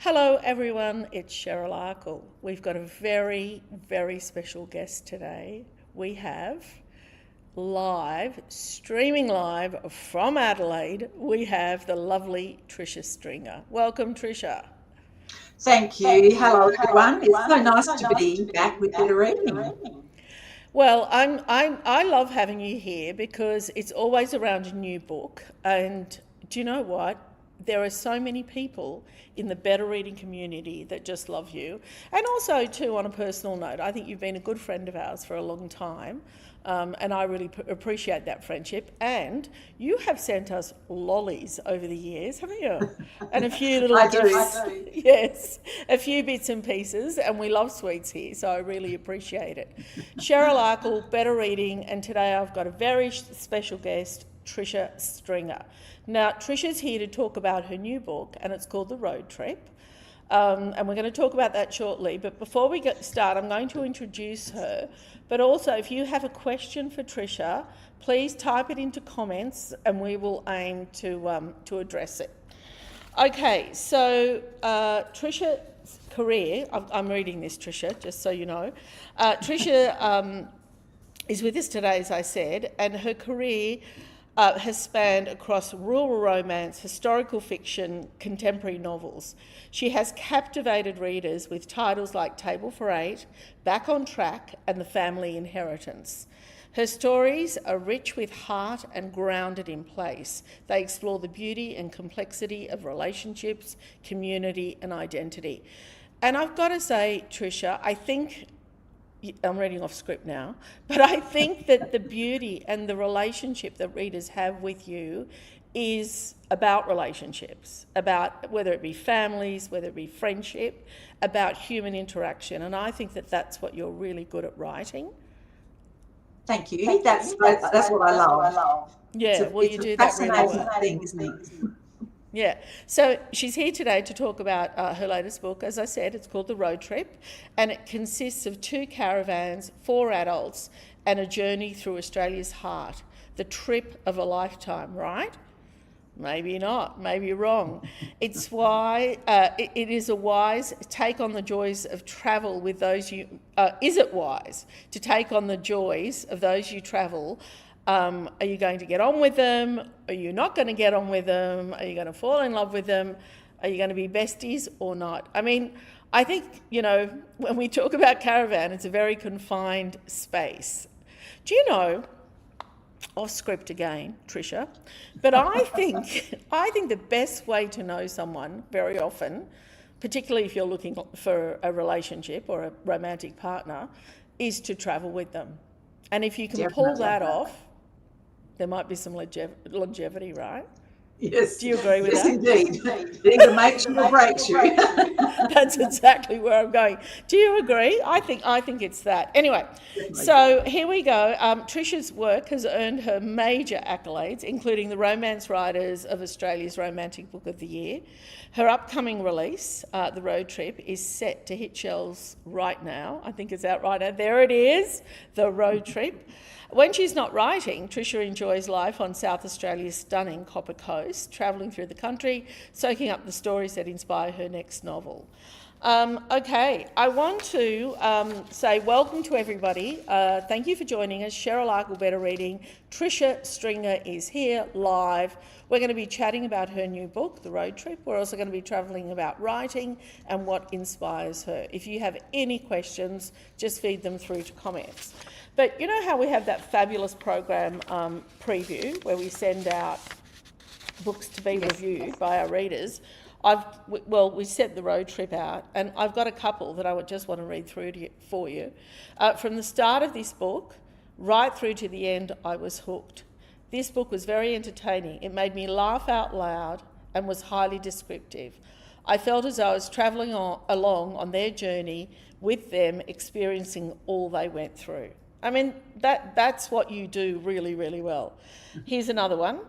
Hello everyone, it's Cheryl Akle. We've got a very, very special guest today. We have streaming live from Adelaide, we have the lovely Tricia Stringer. Welcome, Tricia. Thank you. Hello, everyone. It's so nice to be back with Better Reading. Well, I love having you here because it's always around a new book. And do you know what? There are so many people in the Better Reading community that just love you. And also, too, on a personal note, I think you've been a good friend of ours for a long time. And I really appreciate that friendship. And you have sent us lollies over the years, haven't you? And a few little gifts. Yes, a few bits and pieces. And we love sweets here, so I really appreciate it. Cheryl Akle, Better Reading. And today I've got a very special guest, Tricia Stringer. Now, Tricia's here to talk about her new book, and it's called The Road Trip. And we're going to talk about that shortly. But before we get started, I'm going to introduce her. But also, if you have a question for Tricia, please type it into comments, and we will aim to address it. Okay, so Tricia's career, I'm reading this, Tricia, just so you know. Tricia is with us today, as I said, and her career has spanned across rural romance, historical fiction, contemporary novels. She has captivated readers with titles like Table for Eight, Back on Track, and The Family Inheritance. Her stories are rich with heart and grounded in place. They explore the beauty and complexity of relationships, community, and identity. And I've got to say, Tricia, I think I'm reading off script now, but I think that the beauty and the relationship that readers have with you is about relationships, about whether it be families, whether it be friendship, about human interaction. And I think that that's what you're really good at writing. Thank you. That's what I love. Yeah, well, you do that really well. It's a fascinating thing, isn't it? Yeah, so she's here today to talk about her latest book. As I said, it's called The Road Trip, and it consists of 2 caravans, 4 adults, and a journey through Australia's heart. The trip of a lifetime, right? Maybe not, maybe you're wrong. It's why it is a wise take on the joys of travel with those you... is it wise to take on the joys of those you travel? Are you going to get on with them? Are you not going to get on with them? Are you going to fall in love with them? Are you going to be besties or not? I mean, I think, when we talk about caravan, it's a very confined space. Do you know, off script again, Tricia, but I think the best way to know someone very often, particularly if you're looking for a relationship or a romantic partner, is to travel with them. And if you can pull that off, there might be some longevity, right? Yes. Do you agree with that? Yes, indeed. It either makes you or breaks you. That's exactly where I'm going. Do you agree? I think it's that. Anyway, so here we go. Tricia's work has earned her major accolades, including the Romance Writers of Australia's Romantic Book of the Year. Her upcoming release, The Road Trip, is set to hit shelves right now. I think it's out right now. There it is, The Road Trip. When she's not writing, Tricia enjoys life on South Australia's stunning Copper Coast, travelling through the country, soaking up the stories that inspire her next novel. Okay, I want to say welcome to everybody. Thank you for joining us. Cheryl Akle, Better Reading. Tricia Stringer is here live. We're going to be chatting about her new book, The Road Trip. We're also going to be travelling about writing and what inspires her. If you have any questions, just feed them through to comments. But you know how we have that fabulous program preview where we send out books to be reviewed by our readers? We sent The Road Trip out, and I've got a couple that I would just want to read through for you. From the start of this book, right through to the end, I was hooked. This book was very entertaining. It made me laugh out loud and was highly descriptive. I felt as though I was travelling along on their journey with them, experiencing all they went through. I mean, that's what you do really, really well. Here's another one.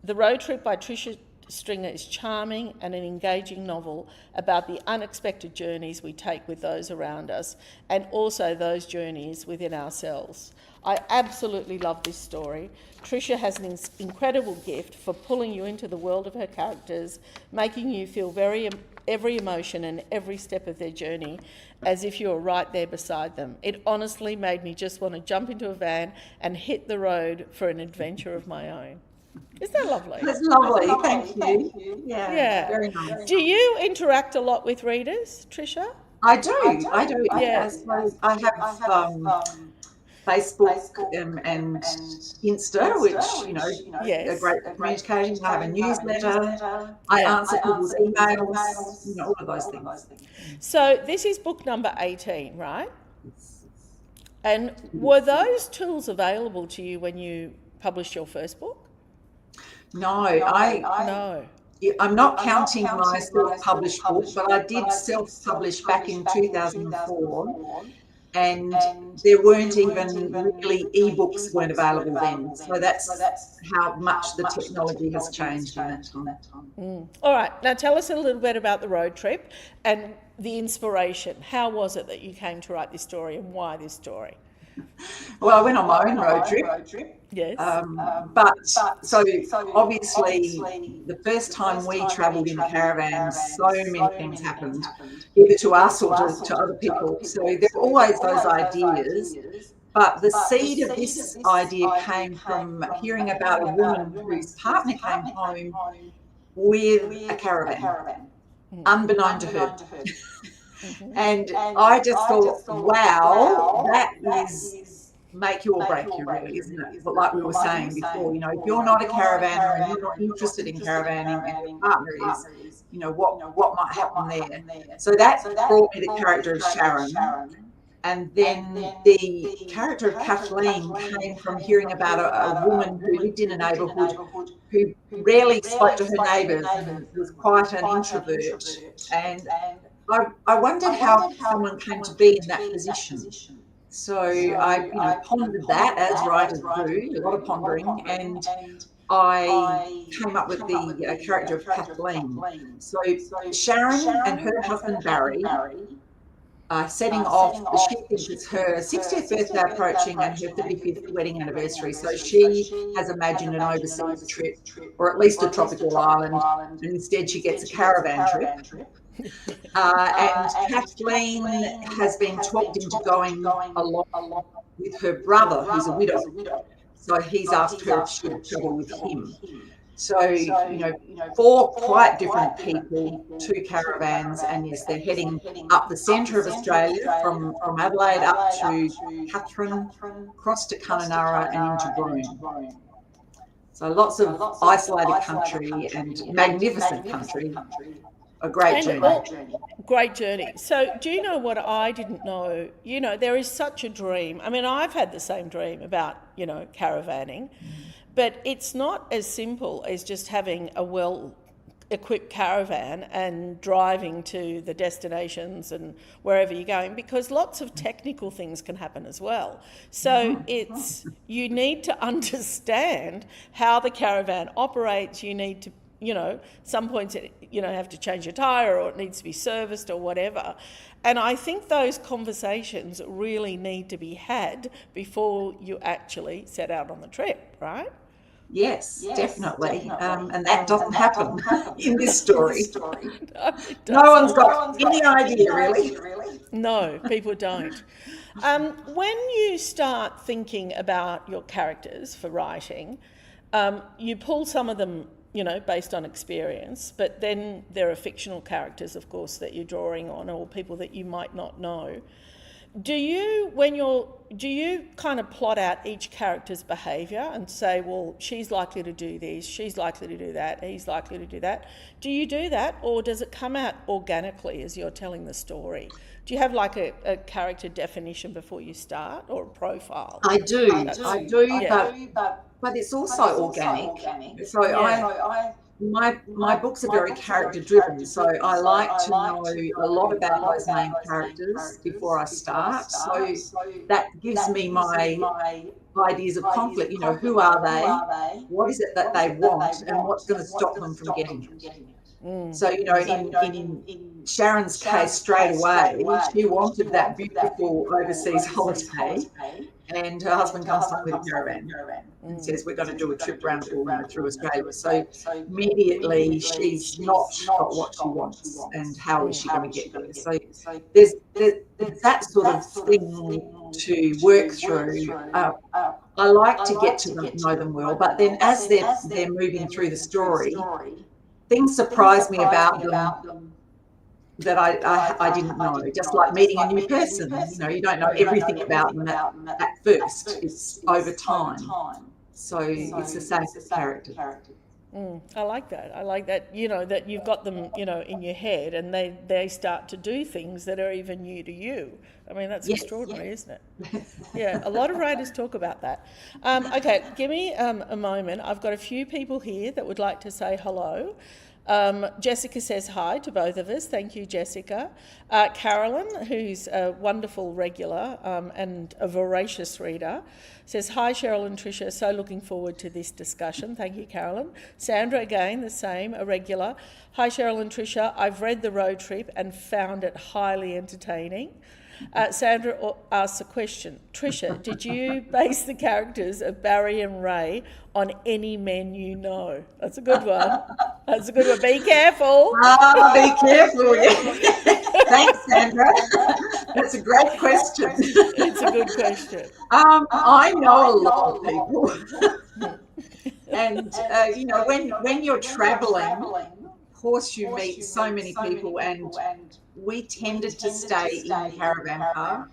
The Road Trip by Tricia Stringer is charming and an engaging novel about the unexpected journeys we take with those around us and also those journeys within ourselves. I absolutely love this story. Tricia has an incredible gift for pulling you into the world of her characters, making you feel every emotion and every step of their journey as if you were right there beside them. It honestly made me just want to jump into a van and hit the road for an adventure of my own. Isn't that lovely? That's lovely. Thank you. Yeah, very nice. Do you interact a lot with readers, Tricia? I do. Yeah. I suppose I have Facebook and Insta, which, Yes. are great communicating. I have a newsletter. I answer people's emails, all of those things. So this is book number 18, right? And were those tools available to you when you published your first book? No, No. I'm not counting my self-published book, but I did self-publish back in 2004. And there weren't even really ebooks weren't available then. So that's how much the technology has changed in that time. All right. Now tell us a little bit about the road trip and the inspiration. How was it that you came to write this story and why this story? Well, I went on my own road trip. Yes. But obviously the first time we travelled in a caravan, so many things happened, either to us or to other people. So there were always those ideas. But the seed of this idea came from hearing about a woman whose partner came home with a caravan, unbeknown to her. And I just thought, wow, that is make you or break you, really, isn't it? But like we were saying before, if you're not a caravaner and you're not interested in caravanning and your partner is, what might happen there? So that brought me the character of Sharon. And then the character of Kathleen came from hearing about a woman who lived in a neighbourhood who rarely spoke to her neighbours and was quite an introvert. And I wondered how someone came to be in that position. So I pondered that, as writers do, a lot of pondering, and I came up with the character of Kathleen. So Sharon and her husband Barry are setting off. She thinks it's her 60th birthday approaching and her 35th wedding anniversary. So she has imagined an overseas trip, or at least a tropical island, and instead she gets a caravan trip. And Kathleen has been talked into going along with her brother, who's a widow. So he's asked her if she'll travel with him. So, four quite different people, two caravans, and yes, they're heading up the centre of Australia from Adelaide up to Katherine, across to Kununurra and into Broome. So lots of isolated country and magnificent country. A great journey. Great journey. So do you know what I didn't know? There is such a dream. I mean, I've had the same dream about, caravanning, but it's not as simple as just having a well-equipped caravan and driving to the destinations and wherever you're going, because lots of technical things can happen as well. So you need to understand how the caravan operates. You need to some points, have to change your tyre or it needs to be serviced or whatever. And I think those conversations really need to be had before you actually set out on the trip, right? Yes, definitely. And that doesn't happen in this story. No one's got any idea, really. No, people don't. When you start thinking about your characters for writing, you pull some of them based on experience, but then there are fictional characters, of course, that you're drawing on, or people that you might not know. Do you kind of plot out each character's behaviour and say, well, she's likely to do this, she's likely to do that, he's likely to do that? Do you do that, or does it come out organically as you're telling the story? Do you have like a character definition before you start, or a profile? I do, but it's also organic. So my books are very character driven, so I like to know a lot about those main characters before I start. So that gives me my ideas of conflict. You know, who are they? What is it that they want, and what's going to stop them from getting it? So, you know, in Sharon's case, straight away, she wanted that beautiful overseas holiday, and her husband comes along with a caravan and says, we're going to do a trip around, you know, through Australia. So immediately she's not got what she wants, and how is she going to get there? So there's that sort of thing to work through. I like to get to know them well, but then as they're moving through the story, things surprise me about them that I didn't know. Just like meeting a new person, you know, you don't know everything about them at first. It's over time. So it's the same with characters. I like that. I like that, you know, that you've got them, you know, in your head, and they start to do things that are even new to you. I mean, that's extraordinary, isn't it? Yeah, a lot of writers talk about that. Okay, give me a moment. I've got a few people here that would like to say hello. Jessica says hi to both of us. Thank you, Jessica. Carolyn, who's a wonderful regular and a voracious reader, says, hi, Cheryl and Tricia. So looking forward to this discussion. Thank you, Carolyn. Sandra, again, the same, a regular. Hi, Cheryl and Tricia. I've read The Road Trip and found it highly entertaining. Sandra asks a question. Tricia, did you base the characters of Barry and Ray on any men you know? That's a good one. That's a good one. Be careful. Be careful. Thanks, Sandra. That's a great question. It's a good question. I know a lot of people. And, you know, when you're traveling, of course you meet so many people, and we tended to stay in caravan parks.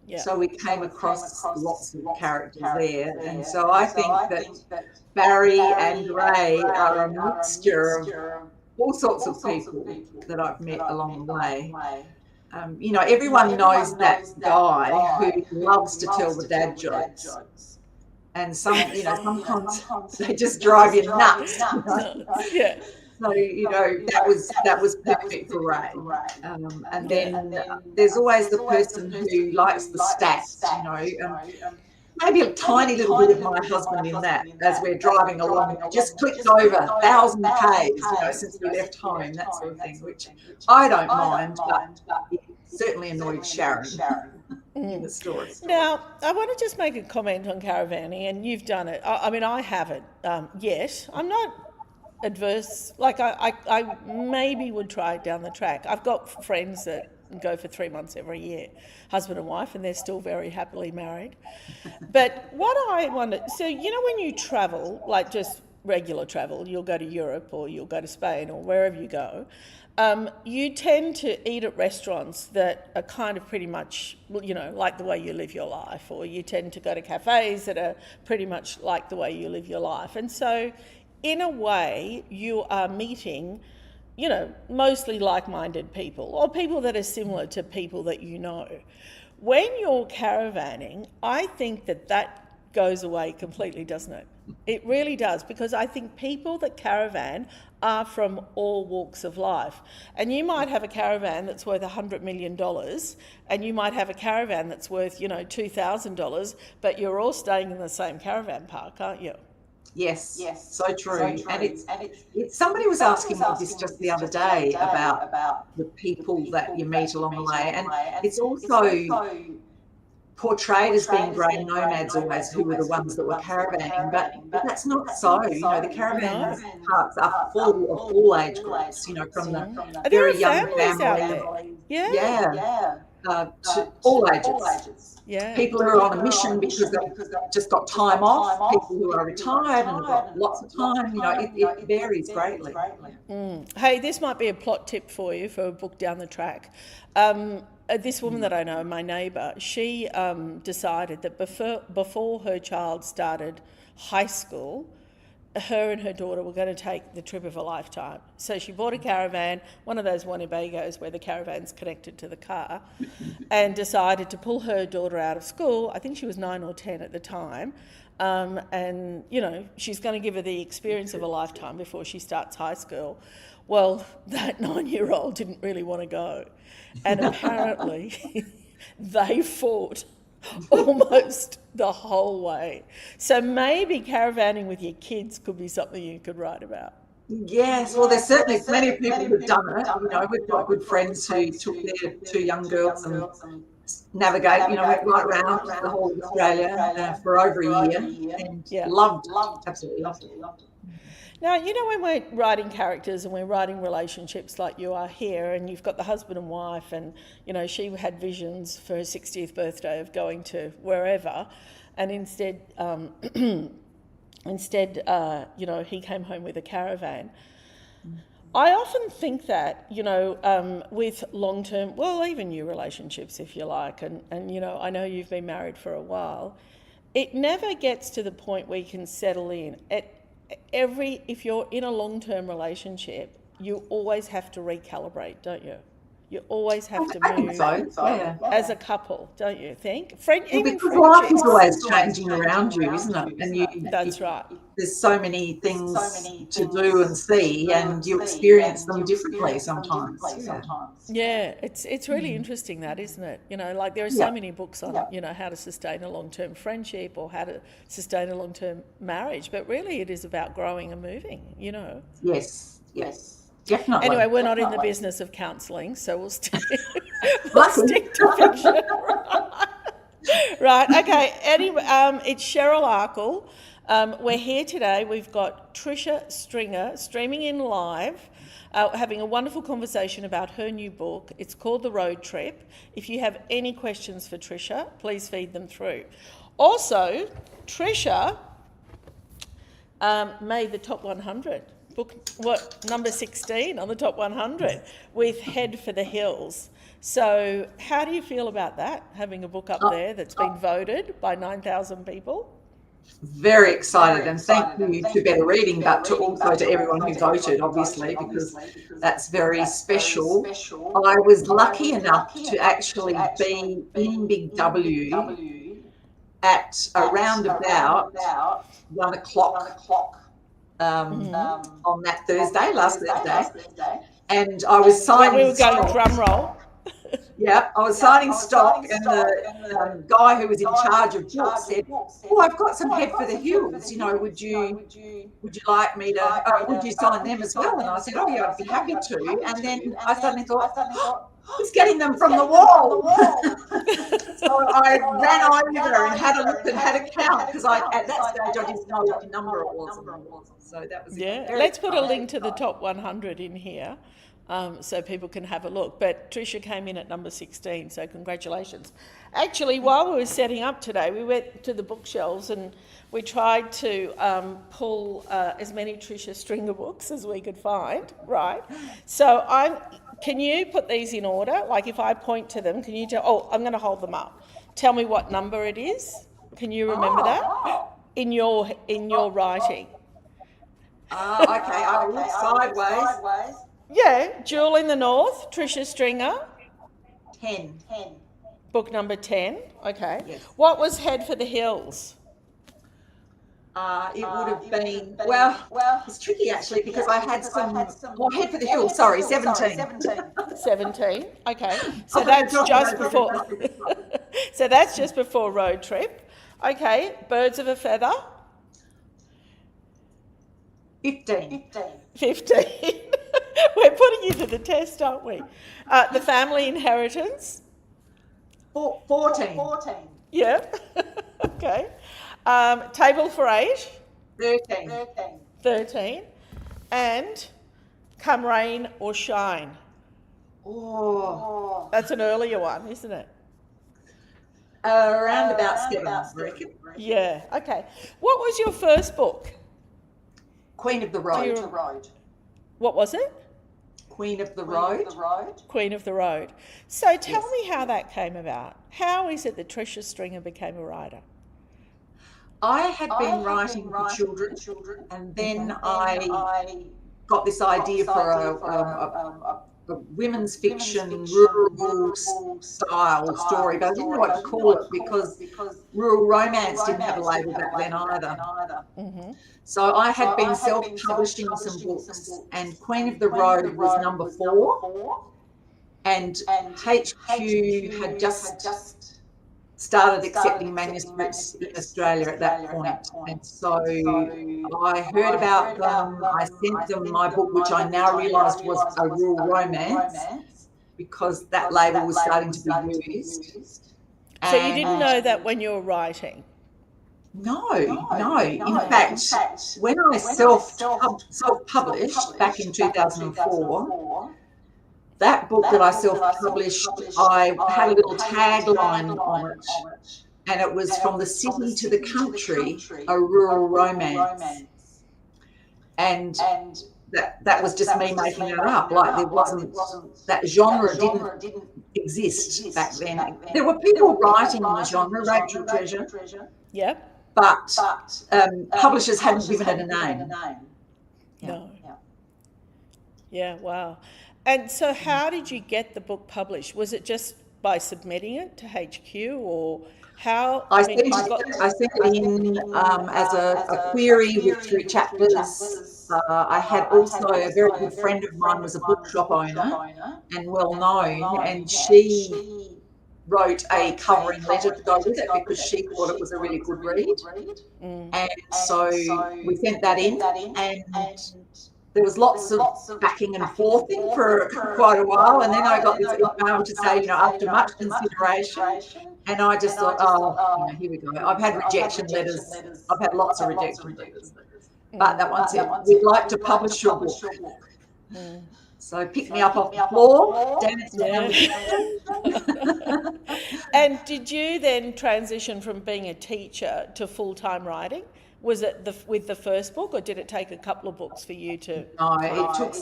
Yeah. So we came across lots of characters there. And so I think that Barry and Ray are a mixture of all sorts of people that I've met along the way. You know, everyone knows that guy who loves to tell the dad jokes. And sometimes they just drive you nuts. Yeah. So, you know, that was perfect for Ray. And then there's always the person who likes the stats, you know, maybe a tiny little bit of my husband in that as we're driving along. Just clicked over 1,000 Ks, you know, since we left home, that sort of thing, which I don't mind, but it certainly annoyed Sharon. In the story. Now, I want to just make a comment on caravanning, and you've done it. I mean, I haven't yet. I'm not adverse. Like, I maybe would try it down the track. I've got friends that go for 3 months every year, husband and wife, and they're still very happily married. But what I wonder, so, you know, when you travel, like just regular travel, you'll go to Europe or you'll go to Spain or wherever you go, you tend to eat at restaurants that are kind of pretty much, you know, like the way you live your life, or you tend to go to cafes that are pretty much like the way you live your life. And so, in a way, you are meeting, you know, mostly like-minded people, or people that are similar to people that you know. When you're caravanning, I think that goes away completely, doesn't it? It really does, because I think people that caravan are from all walks of life. And you might have a caravan that's worth $100 million, and you might have a caravan that's worth, you know, $2,000, but you're all staying in the same caravan park, aren't you? Yes, so true. And it's somebody was asking me this just the other day about the people that you meet along the way, and it's also portrayed as being grey nomads always, who were the ones that were caravanning, but that's not so. You know, the caravan parks are full of all age groups, you know, from the very young family, to all ages. Yeah. People who are on a mission because they've just got time off, people who are retired and have got lots of time, you know, it varies greatly. Hey, this might be a plot tip for you for a book down the track. This woman that I know, my neighbour, she decided that before her child started high school, her and her daughter were going to take the trip of a lifetime. So she bought a caravan, one of those Winnebagos where the caravan's connected to the car, and decided to pull her daughter out of school. I think she was 9 or 10 at the time, and, you know, she's going to give her the experience of a lifetime before she starts high school. Well, that 9-year-old didn't really want to go. And apparently they fought almost the whole way. So maybe caravanning with your kids could be something you could write about. Yes, well, there's certainly plenty of people who've done it. You know, we've got good friends who took their 2 young girls and navigate, you know, went right around the whole of Australia for over a year and loved it, absolutely loved it. Now, you know, when we're writing characters and we're writing relationships like you are here, and you've got the husband and wife, and, you know, she had visions for her 60th birthday of going to wherever, and instead, you know, he came home with a caravan. I often think that, you know, with long-term, well, even new relationships, if you like, and, you know, I know you've been married for a while, it never gets to the point where you can settle in. If you're in a long-term relationship, you always have to recalibrate, don't you? You always have to move as a couple, don't you think? Because life is always changing around you, isn't it? And that's right. There's so many things to do and see, and you experience them differently sometimes. Yeah, it's really interesting, that, isn't it? You know, like there are so many books on, you know, how to sustain a long-term friendship or how to sustain a long-term marriage, but really it is about growing and moving, you know. Yes. Definitely. Anyway, we're not in the business of counselling, so we'll stick to fiction. Right, okay. Anyway, it's Cheryl Akle. We're here today. We've got Tricia Stringer streaming in live, having a wonderful conversation about her new book. It's called The Road Trip. If you have any questions for Tricia, please feed them through. Also, Tricia made the top 100. Book, number 16 on the top 100 with Head for the Hills. So how do you feel about that, having a book up there that's been voted by 9,000 people? Very excited, and thank you to Better Reading, but also to everyone who voted, obviously, because that's very special. I was lucky enough to actually be in Big W at around about 1 o'clock on that last Thursday, and I was signing. We were going drum roll. Yeah, I was signing stock, and the guy who was in charge of books said, "Oh, I've got some Head for the Hills. You know, would you like me to? Would you sign them as well?" And I said, "Oh yeah, I'd be happy to." And then I suddenly thought, oh, "Who's getting them from the wall?" So I ran over and had a look and had a count, because at that stage I didn't know what number it was. So that was Let's put a link to the top 100 in here. So people can have a look. But Tricia came in at number 16, so congratulations. Actually, while we were setting up today, we went to the bookshelves and we tried to pull as many Tricia Stringer books as we could find, right? So can you put these in order? Like if I point to them, can you tell? Oh, I'm going to hold them up. Tell me what number it is. Can you remember that in your writing? Okay, I look sideways. Yeah, Jewel in the North, Tricia Stringer. 10. Book number 10, okay. Yes. What was Head for the Hills? It would have been, well, it's tricky actually, because I had some Head for the Hills, sorry, 17. 17, okay. So that's just before, so that's just before Road Trip. Okay, Birds of a Feather. 15. We're putting you to the test, aren't we? The Family Inheritance. 14. Yeah. Okay. Table for 8. 13. And Come Rain or Shine. Oh. That's an earlier one, isn't it? Around about 7, I reckon. Yeah. Okay. What was your first book? Queen of the Road. What was it? Queen of the Road. Queen of the Road. So tell me how that came about. How is it that Tricia Stringer became a writer? I had been writing for children, and then I got this idea for a women's fiction, rural style story, but I didn't know what to call it because rural romance didn't have a label back then either. Mm-hmm. So I had been self-publishing some books, and Queen of the Road was number 4, and HQ had just started accepting manuscripts in Australia at that point. And so I heard about them. I sent them my book, which I now realised was a rural romance, because that label was starting to be used. So you didn't know that when you were writing? No. In fact, when I self-published back in 2004, that book that I self-published, I had a little tagline on it, and it was "From the city to the country, a rural romance." And that was just me making it up. Like, there wasn't, that genre didn't exist back then. There were people writing in the genre, Rachel Treasure, Yeah. but publishers hadn't given it a name. No. Yeah, wow. And so how did you get the book published? Was it just by submitting it to HQ, or how? I sent it in as a query with 3 chapters. I had also a very good friend of mine was a bookshop owner and well known, and she wrote a covering letter to go with it because she thought it was a really good read. And so we sent that in, and there was lots of backing and forthing for quite a while, and then I got this email to say, after much consideration, and I just thought, here we go. I've had rejection letters. I've had lots of rejection letters, but that one said, "We'd like to publish your book." So pick me up off the floor, dance down. And did you then transition from being a teacher to full-time writing? Was it with the first book, or did it take a couple of books for you to? No, it took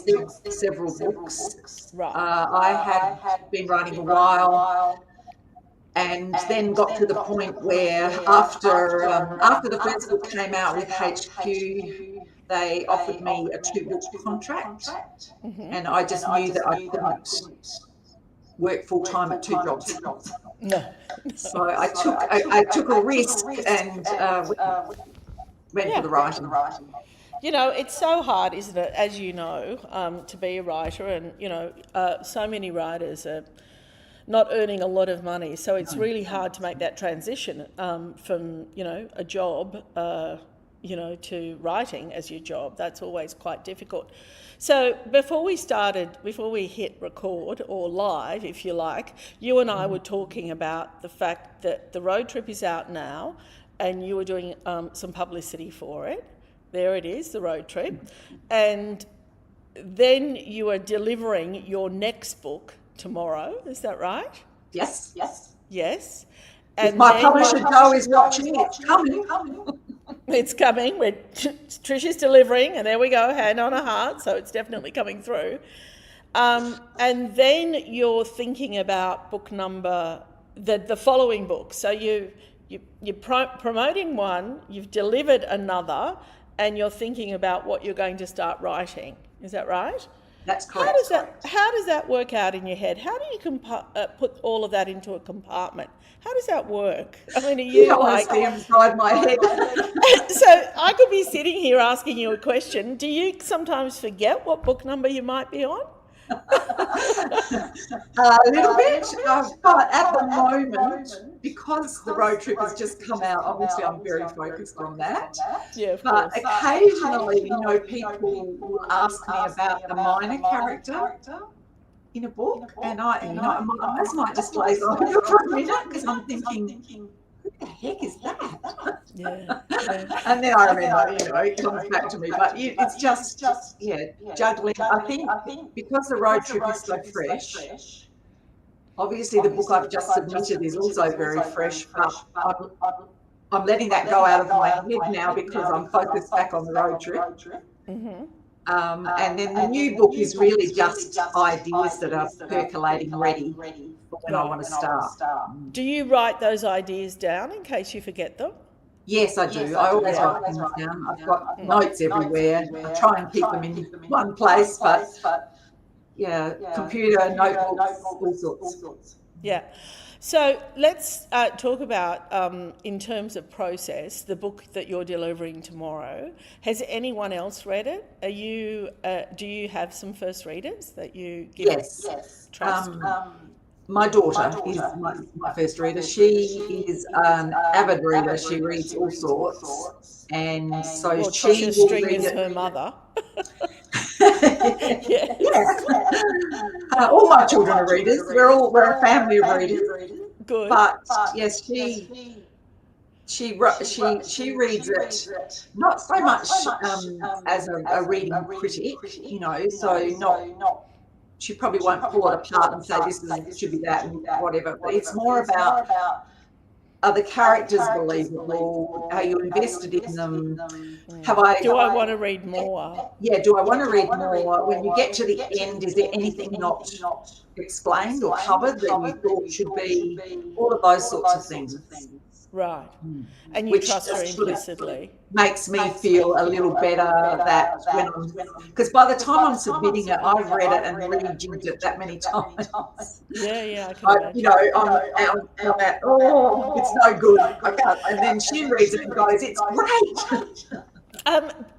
several books. Right. I had been writing a while, and then got to the point where after the first book came out with HQ, they offered me a 2-book contract, and I just knew that I couldn't work full time at 2 jobs. No. So I took a risk and went for the writing. It's so hard, isn't it, as you know, to be a writer, and so many writers are not earning a lot of money, so it's really hard to make that transition from a job to writing as your job. That's always quite difficult. So before we hit record, or live if you like, you and I were talking about the fact that the road trip is out now, and you were doing some publicity for it. There it is, the road trip. And then you are delivering your next book tomorrow, is that right? Yes. And if my publisher Joe is watching, it's coming. It's coming. Tricia's delivering, and there we go, hand on a heart, so it's definitely coming through. And then you're thinking about book number, the following book. So you're promoting one, you've delivered another, and you're thinking about what you're going to start writing. Is that right? That's correct. How does that work out in your head? How do you put all of that into a compartment? How does that work? I mean, are you inside my head? So I could be sitting here asking you a question. Do you sometimes forget what book number you might be on? A little bit, but at the moment, because the road trip has just come out, obviously I'm very focused on that. Yeah, of but course. occasionally, people will ask me about the minor character in a book, and my eyes might just glaze over for a minute because I'm thinking, who the heck is that? Yeah. And then I remember, it comes back to me. But it's just juggling. I think because the road trip is so fresh, obviously the book I've just submitted is also very fresh, but I'm letting that go out of my head now because I'm focused back on the road trip. Mm-hmm. And then the new book is really just ideas that are percolating ready for when I want to start. Do you write those ideas down in case you forget them? Yes, I do. I always write things down. I've got notes everywhere. I try and keep them in one place, but computer, notebooks, all sorts. Yeah. So let's talk about, in terms of process, the book that you're delivering tomorrow. Has anyone else read it? Do you have some first readers that you give trust? My daughter is my first reader. She is an avid reader. She reads all sorts. And so Well, she Tricia will Stringer read is it. her mother. Yes. All my children are readers. We're a family of readers. Good. But yes, she reads it not so much as a reading critic, so not. She probably won't pull it apart and say this should be that and whatever. But it's more about, are the characters believable? Are you invested in them? Do I want to read more? Yeah, do I want to read more? When you get to the end, is there anything not explained or covered that you thought should be? All of those sorts of things. Right. And you Which trust her just sort of implicitly. makes me feel a little better that because by the time I'm submitting it, I've read it and rejigged it that many times. Yeah, I can imagine. I'm at, it's no good. I can't. And then she reads it and goes, it's great.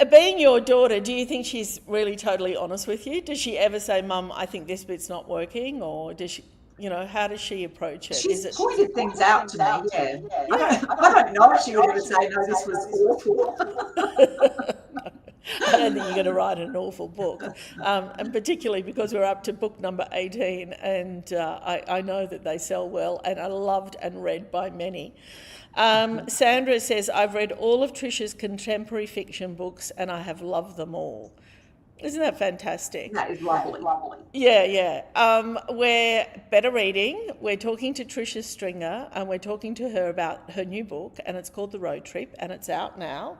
Being your daughter, do you think she's really totally honest with you? Does she ever say, Mum, I think this bit's not working? Or does she, how does she approach it? She's pointed things out to me, yeah. I don't know if she would ever say, no, this was awful. I don't think you're going to write an awful book, and particularly because we're up to book number 18, and I know that they sell well and are loved and read by many. Sandra says, I've read all of Tricia's contemporary fiction books and I have loved them all. Isn't that fantastic? That is lovely. Yeah. We're better reading. We're talking to Tricia Stringer, and we're talking to her about her new book, and it's called The Road Trip, and it's out now.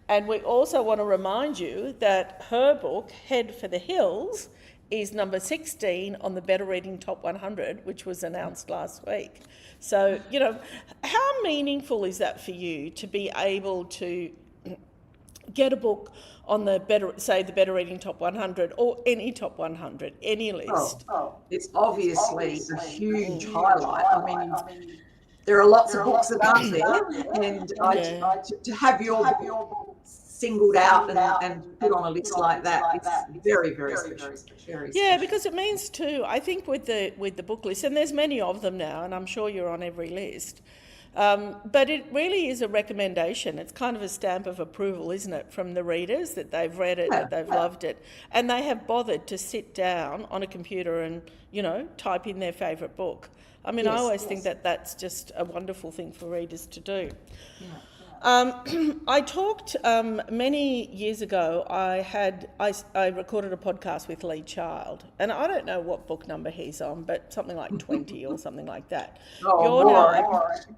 And we also want to remind you that her book, Head for the Hills, is number 16 on the Better Reading Top 100, which was announced last week. So, how meaningful is that for you to be able to get a book on the Better Reading Top 100 or any Top 100, any list? It's obviously a huge highlight. I mean, there are lots of books that aren't there, and to have your book singled out and put on a list like that, it's very, very special. Because it means too, I think with the book list, and there's many of them now, and I'm sure you're on every list, but it really is a recommendation. It's kind of a stamp of approval, isn't it, from the readers, that they've read it, that they've loved it, and they have bothered to sit down on a computer and, type in their favourite book. I mean, I always think that that's just a wonderful thing for readers to do. I talked many years ago. I recorded a podcast with Lee Child, and I don't know what book number he's on, but something like 20 or something like that.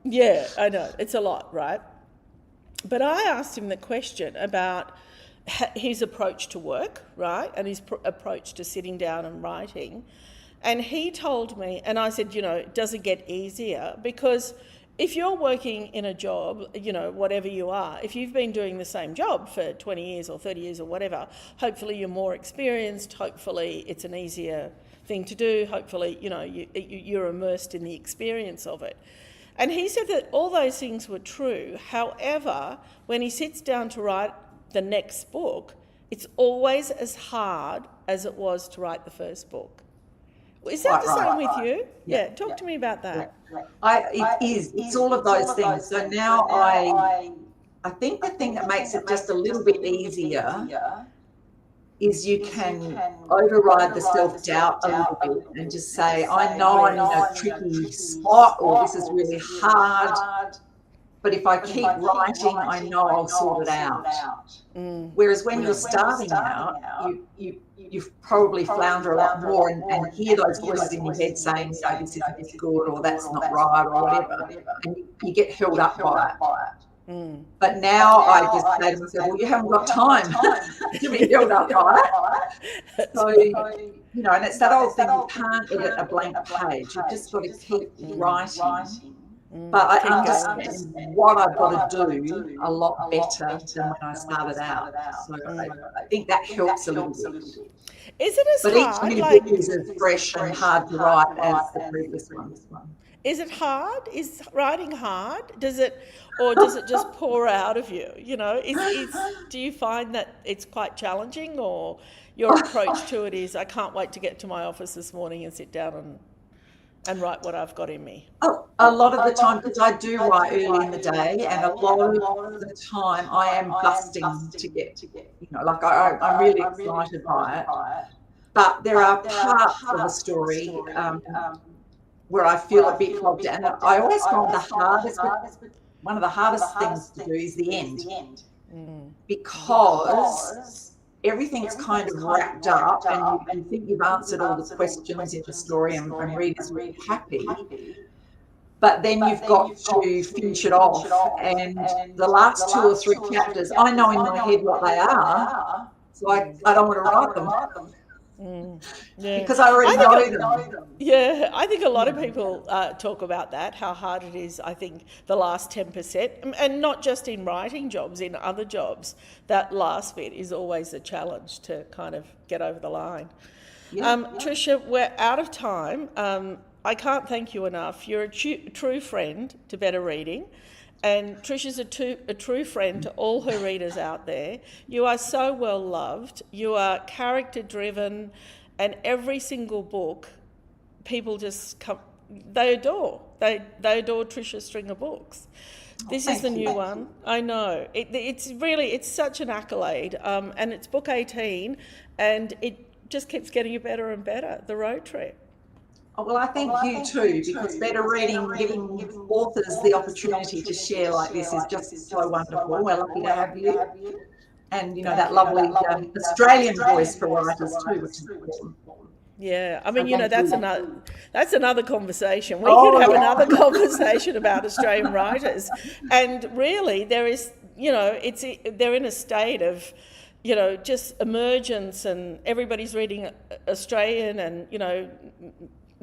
Yeah, I know, it's a lot, right? But I asked him the question about his approach to work, right, and his approach to sitting down and writing. And he told me, and I said, does it get easier? Because if you're working in a job, whatever you are, if you've been doing the same job for 20 years or 30 years or whatever, hopefully you're more experienced, hopefully it's an easier thing to do, hopefully, you're immersed in the experience of it. And he said that all those things were true. However, when he sits down to write the next book, it's always as hard as it was to write the first book. Is that the same with you? Yeah, talk to me about that. It is. It's all of those things. So now I think the thing that makes it just a little bit easier is you can override the self-doubt a little bit and just say, I know I'm in a tricky spot, or this is really hard, but if I keep writing, I know I'll sort it out. Whereas when you're starting out, you probably flounder a lot more and hear those voices in your head saying, no, this isn't good, or that's not right, or whatever, and you get held up by it. But now I just say to myself, well, you haven't got time to be held up by it. So, and it's that old thing, you can't edit a blank page. You've just got to keep writing But I Keep going. understand what I've got to do a lot better than when I started out. So I think that helps a little bit. Is it as But each hard? new Like, book is as fresh and hard to write as the previous one. is it hard? Is writing hard? Does it, or does it just pour out of you? You know, do you find that it's quite challenging, or your approach to it is, I can't wait to get to my office this morning and sit down and write what I've got in me? Oh, a lot of the time, because I do write early in the day, and a lot of the time I am busting to get, like I'm really excited by it. But there are parts of a story where I feel a bit clogged down. And I always find one of the hardest things to do is the end, because everything's kind of wrapped up and you think you've answered all the questions in the story and readers will be happy. But then you've got to finish it off. And the last 2 or 3 chapters, I know in my head what they are, so I don't want to write them. Because I already know them. Yeah, I think a lot of people talk about that, how hard it is, I think, the last 10%, and not just in writing jobs, in other jobs, that last bit is always a challenge to kind of get over the line. Tricia, we're out of time. I can't thank you enough. You're a true friend to Better Reading. And Tricia's a true friend to all her readers out there. You are so well loved. You are character driven, and every single book, people just come, they adore. They adore Tricia Stringer books. This is the new one. I know. It's such an accolade. And it's book 18, and it just keeps getting better and better, The Road Trip. Oh, well, I thank you too, because Better Reading, giving authors the opportunity to share like this is just so wonderful. We're lucky to have you. And, that lovely Australian voice for writers too, which is important. Yeah, I mean, that's another conversation. We could have another conversation about Australian writers. And really, there is, they're in a state of, just emergence, and everybody's reading Australian, and,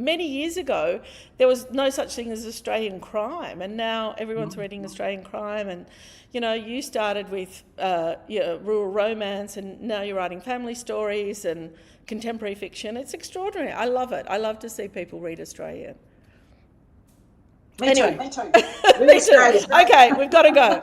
many years ago, there was no such thing as Australian crime, and now everyone's reading Australian crime. And, you started with rural romance, and now you're writing family stories and contemporary fiction. It's extraordinary. I love it. I love to see people read Australian. Me too. Me too. Okay, we've got to go.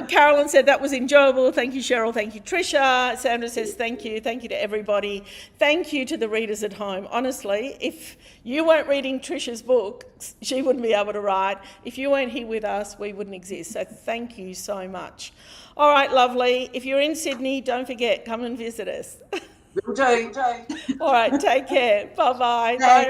Carolyn said that was enjoyable. Thank you, Cheryl. Thank you, Tricia. Sandra says thank you. Thank you to everybody. Thank you to the readers at home. Honestly, if you weren't reading Tricia's books, she wouldn't be able to write. If you weren't here with us, we wouldn't exist. So thank you so much. All right, lovely. If you're in Sydney, don't forget, come and visit us. Will do. All right, take care. Bye-bye. Bye.